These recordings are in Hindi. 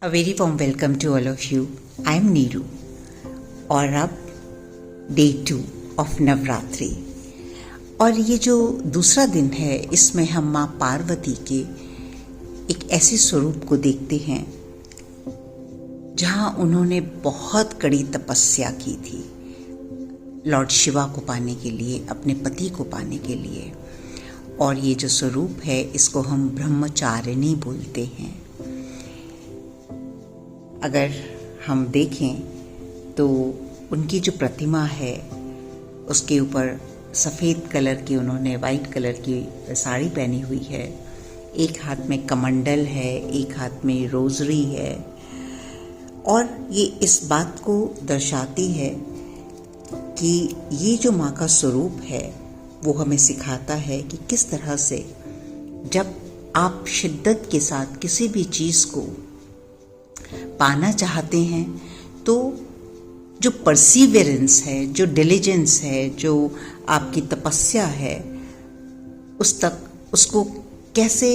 A very warm welcome to all of you. I am Neeru और अब डे 2 ऑफ नवरात्रि। और ये जो दूसरा दिन है, इसमें हम माँ पार्वती के एक ऐसे स्वरूप को देखते हैं जहाँ उन्होंने बहुत कड़ी तपस्या की थी लॉर्ड शिवा को पाने के लिए, अपने पति को पाने के लिए। और ये जो स्वरूप है, इसको हम ब्रह्मचारिणी बोलते हैं। अगर हम देखें तो उनकी जो प्रतिमा है, उसके ऊपर सफ़ेद कलर की, उन्होंने वाइट कलर की साड़ी पहनी हुई है। एक हाथ में कमंडल है, एक हाथ में रोजरी है। और ये इस बात को दर्शाती है कि ये जो माँ का स्वरूप है वो हमें सिखाता है कि किस तरह से जब आप शिद्दत के साथ किसी भी चीज़ को पाना चाहते हैं तो जो परसीवेरेंस है, जो डिलिजेंस है, जो आपकी तपस्या है, उसको कैसे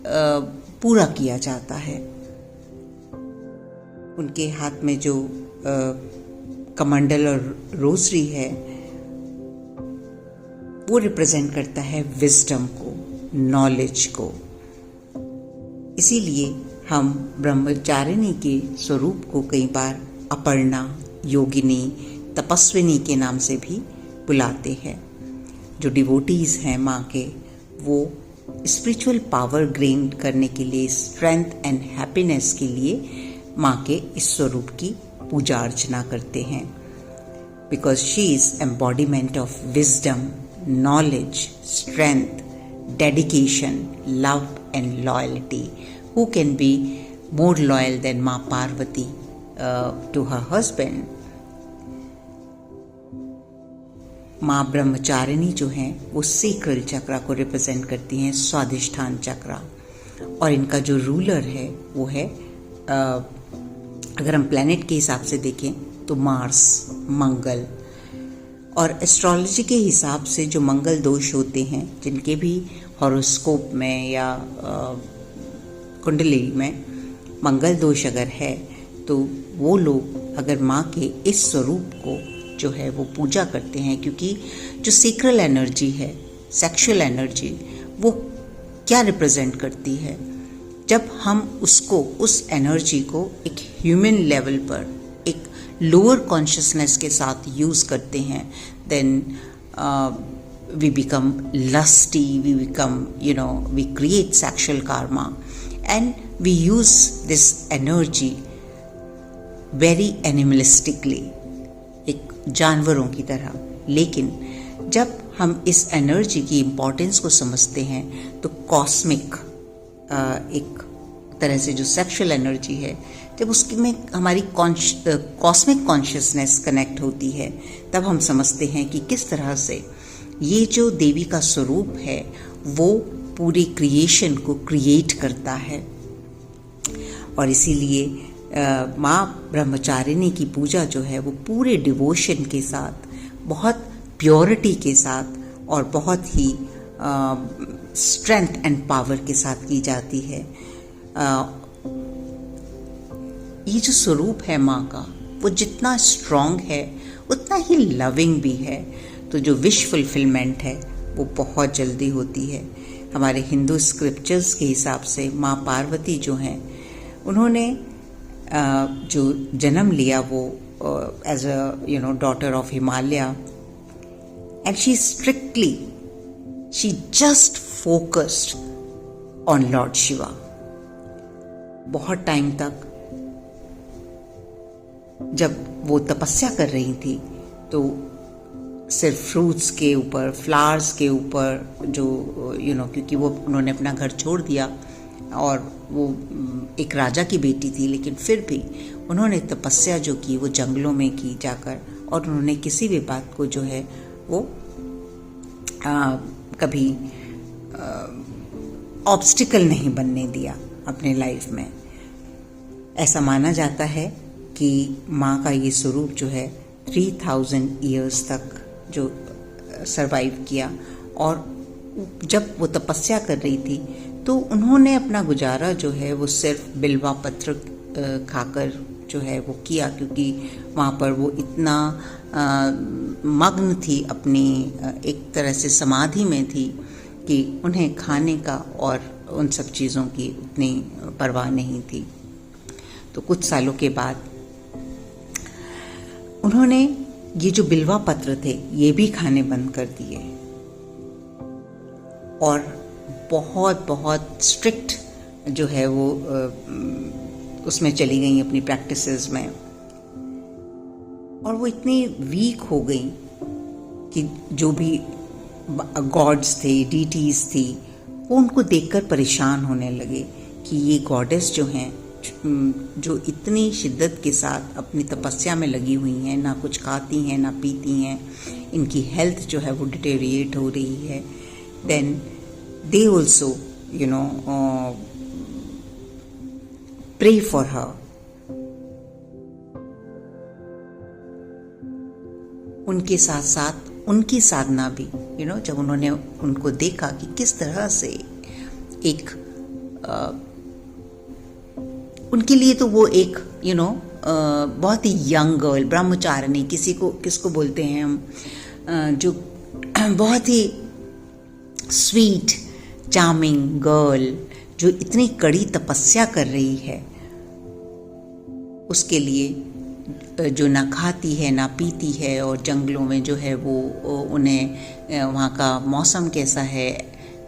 पूरा किया जाता है। उनके हाथ में जो कमंडल और रोजरी है वो रिप्रेजेंट करता है विजडम को, नॉलेज को। इसीलिए हम ब्रह्मचारिणी के स्वरूप को कई बार अपर्णा, योगिनी, तपस्विनी के नाम से भी बुलाते हैं। जो डिवोटीज हैं माँ के, वो स्पिरिचुअल पावर गेन करने के लिए, स्ट्रेंथ एंड हैप्पीनेस के लिए माँ के इस स्वरूप की पूजा अर्चना करते हैं। Because she is embodiment of wisdom, knowledge, strength, dedication, love and loyalty. Who can be more loyal than Ma Parvati to her husband? माँ ब्रह्मचारिणी जो हैं वो सेक्रल चक्रा को रिप्रेजेंट करती हैं, स्वादिष्ठान चक्रा। और इनका जो रूलर है वो है, अगर हम प्लैनेट के हिसाब से देखें तो मार्स, मंगल। और एस्ट्रोलॉजी के हिसाब से जो मंगल दोष होते हैं, जिनके भी हॉरोस्कोप में या कुंडली में मंगल दोष अगर है, तो वो लोग अगर माँ के इस स्वरूप को जो है वो पूजा करते हैं। क्योंकि जो सेक्रल एनर्जी है, सेक्सुअल एनर्जी, वो क्या रिप्रेजेंट करती है? जब हम उसको, उस एनर्जी को एक ह्यूमन लेवल पर, एक लोअर कॉन्शियसनेस के साथ यूज़ करते हैं, then we become lusty, we become, we create sexual karma. And we use this energy very animalistically, एक जानवरों की तरह। लेकिन जब हम इस एनर्जी की इम्पोर्टेंस को समझते हैं तो कॉस्मिक, एक तरह से जो सेक्सुअल एनर्जी है, जब उसकी में हमारी कॉस्मिक कॉन्शियसनेस कनेक्ट होती है, तब हम समझते हैं कि किस तरह से ये जो देवी का स्वरूप है वो पूरी क्रिएशन को क्रिएट करता है। और इसीलिए माँ ब्रह्मचारिणी की पूजा जो है वो पूरे डिवोशन के साथ, बहुत प्योरिटी के साथ और बहुत ही स्ट्रेंथ एंड पावर के साथ की जाती है। ये जो स्वरूप है माँ का, वो जितना स्ट्रॉन्ग है उतना ही लविंग भी है। तो जो विश फुलफिलमेंट है वो बहुत जल्दी होती है। हमारे हिंदू स्क्रिप्चर्स के हिसाब से माँ पार्वती जो हैं, उन्होंने जो जन्म लिया वो as a daughter of Himalaya, and she just focused on lord Shiva. बहुत टाइम तक जब वो तपस्या कर रही थी तो सिर्फ फ्रूट्स के ऊपर, फ्लावर्स के ऊपर, जो क्योंकि वो उन्होंने अपना घर छोड़ दिया और वो एक राजा की बेटी थी, लेकिन फिर भी उन्होंने तपस्या जो की वो जंगलों में की जाकर। और उन्होंने किसी भी बात को जो है वो कभी ऑब्स्टिकल नहीं बनने दिया अपने लाइफ में। ऐसा माना जाता है कि माँ का ये स्वरूप जो है 3000 ईयर्स तक जो सरवाइव किया। और जब वो तपस्या कर रही थी तो उन्होंने अपना गुजारा जो है वो सिर्फ बिल्वा पत्र खाकर जो है वो किया, क्योंकि वहाँ पर वो इतना मग्न थी, अपनी एक तरह से समाधि में थी कि उन्हें खाने का और उन सब चीज़ों की उतनी परवाह नहीं थी। तो कुछ सालों के बाद उन्होंने ये जो बिल्वा पत्र थे ये भी खाने बंद कर दिए और बहुत बहुत स्ट्रिक्ट जो है वो उसमें चली गई अपनी प्रैक्टिसेस में। और वो इतनी वीक हो गई कि जो भी गॉड्स थे, डीटीज थी, वो उनको देखकर परेशान होने लगे कि ये गॉडेस जो हैं, जो इतनी शिद्दत के साथ अपनी तपस्या में लगी हुई हैं, ना कुछ खाती हैं ना पीती हैं, इनकी हेल्थ जो है वो डिटेरिएट हो रही है, then they also pray for her. उनके साथ साथ उनकी साधना भी जब उन्होंने उनको देखा कि किस तरह से एक उनके लिए तो वो एक बहुत ही यंग गर्ल, ब्रह्मचारिणी, किसको बोलते हैं हम, जो बहुत ही स्वीट चार्मिंग गर्ल जो इतनी कड़ी तपस्या कर रही है, उसके लिए जो ना खाती है ना पीती है, और जंगलों में जो है वो उन्हें वहाँ का मौसम कैसा है,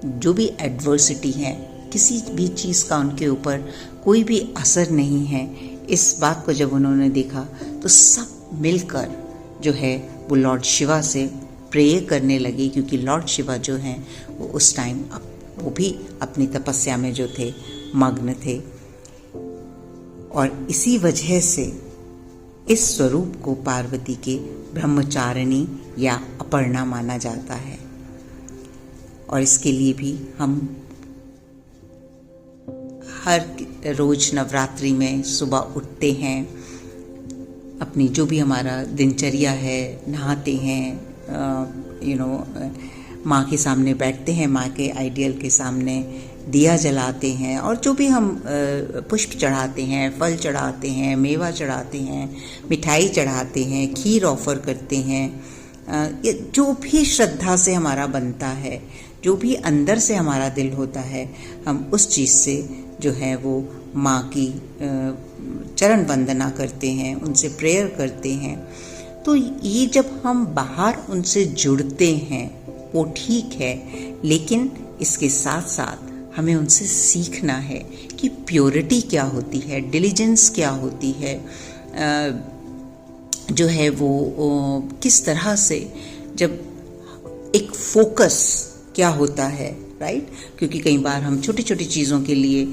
जो भी एडवर्सिटी है, किसी भी चीज़ का उनके ऊपर कोई भी असर नहीं है। इस बात को जब उन्होंने देखा तो सब मिलकर जो है वो लॉर्ड शिवा से प्रे करने लगे, क्योंकि लॉर्ड शिवा जो हैं वो उस टाइम वो भी अपनी तपस्या में जो थे मग्न थे। और इसी वजह से इस स्वरूप को पार्वती के ब्रह्मचारिणी या अपर्णा माना जाता है। और इसके लिए भी हम हर रोज नवरात्रि में सुबह उठते हैं, अपनी जो भी हमारा दिनचर्या है, नहाते हैं, माँ के सामने बैठते हैं, माँ के आइडियल के सामने दिया जलाते हैं, और जो भी हम पुष्प चढ़ाते हैं, फल चढ़ाते हैं, मेवा चढ़ाते हैं, मिठाई चढ़ाते हैं, खीर ऑफर करते हैं, जो भी श्रद्धा से हमारा बनता है, जो भी अंदर से हमारा दिल होता है, हम उस चीज़ से जो है वो माँ की चरण वंदना करते हैं, उनसे प्रेयर करते हैं। तो ये जब हम बाहर उनसे जुड़ते हैं वो ठीक है, लेकिन इसके साथ साथ हमें उनसे सीखना है कि प्योरिटी क्या होती है, डिलीजेंस क्या होती है, जो है वो किस तरह से, जब एक फोकस क्या होता है, राइट। क्योंकि कई बार हम छोटी छोटी चीज़ों के लिए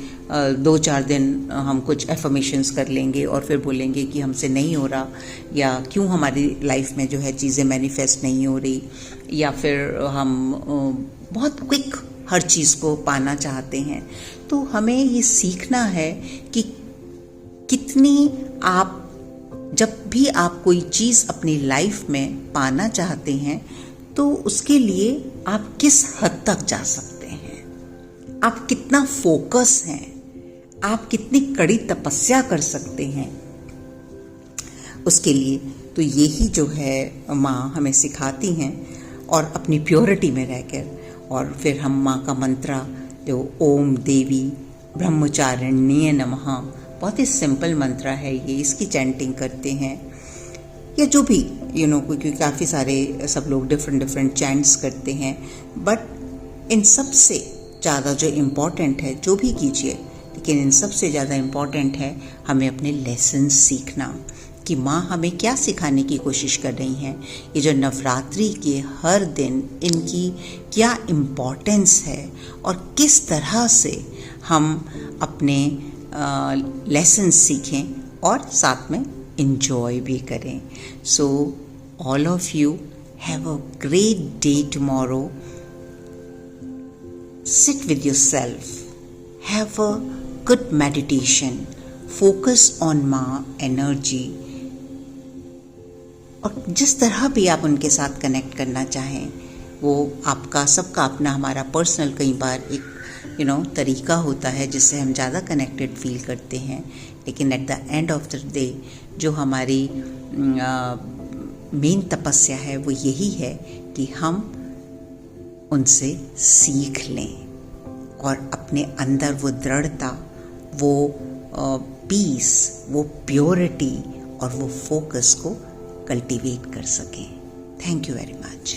2-4 दिन हम कुछ एफर्मेशंस कर लेंगे और फिर बोलेंगे कि हमसे नहीं हो रहा, या क्यों हमारी लाइफ में जो है चीज़ें मैनिफेस्ट नहीं हो रही, या फिर हम बहुत क्विक हर चीज़ को पाना चाहते हैं। तो हमें ये सीखना है कि कितनी आप, जब भी आप कोई चीज़ अपनी लाइफ में पाना चाहते हैं तो उसके लिए आप किस हद तक जा सकते हैं, आप कितना फोकस हैं, आप कितनी कड़ी तपस्या कर सकते हैं। उसके लिए तो यही जो है माँ हमें सिखाती हैं, और अपनी प्योरिटी में रहकर। और फिर हम माँ का मंत्र जो ओम देवी ब्रह्मचारिण्ये नमः, बहुत ही सिंपल मंत्र है ये, इसकी चैंटिंग करते हैं, या जो भी क्योंकि काफ़ी सारे सब लोग डिफरेंट चैंट्स करते हैं, बट इन सब से ज़्यादा जो इम्पॉर्टेंट है, जो भी कीजिए, लेकिन इन सब से ज़्यादा इम्पॉर्टेंट है हमें अपने लेसन्स सीखना, कि माँ हमें क्या सिखाने की कोशिश कर रही हैं। ये जो नवरात्रि के हर दिन, इनकी क्या इम्पॉर्टेंस है, और किस तरह से हम अपने लेसन्स सीखें और साथ में enjoy भी करें। So all of you have a great day tomorrow. Sit with yourself, have a good meditation, focus on माँ energy, और जिस तरह भी आप उनके साथ कनेक्ट करना चाहें, वो आपका सबका अपना, हमारा पर्सनल कई बार एक तरीका होता है जिससे हम ज़्यादा कनेक्टेड फील करते हैं, लेकिन at the end of the day जो हमारी मेन तपस्या है वो यही है कि हम उनसे सीख लें और अपने अंदर वो दृढ़ता, वो पीस, वो प्योरिटी और वो फोकस को कल्टीवेट कर सकें। Thank you very much.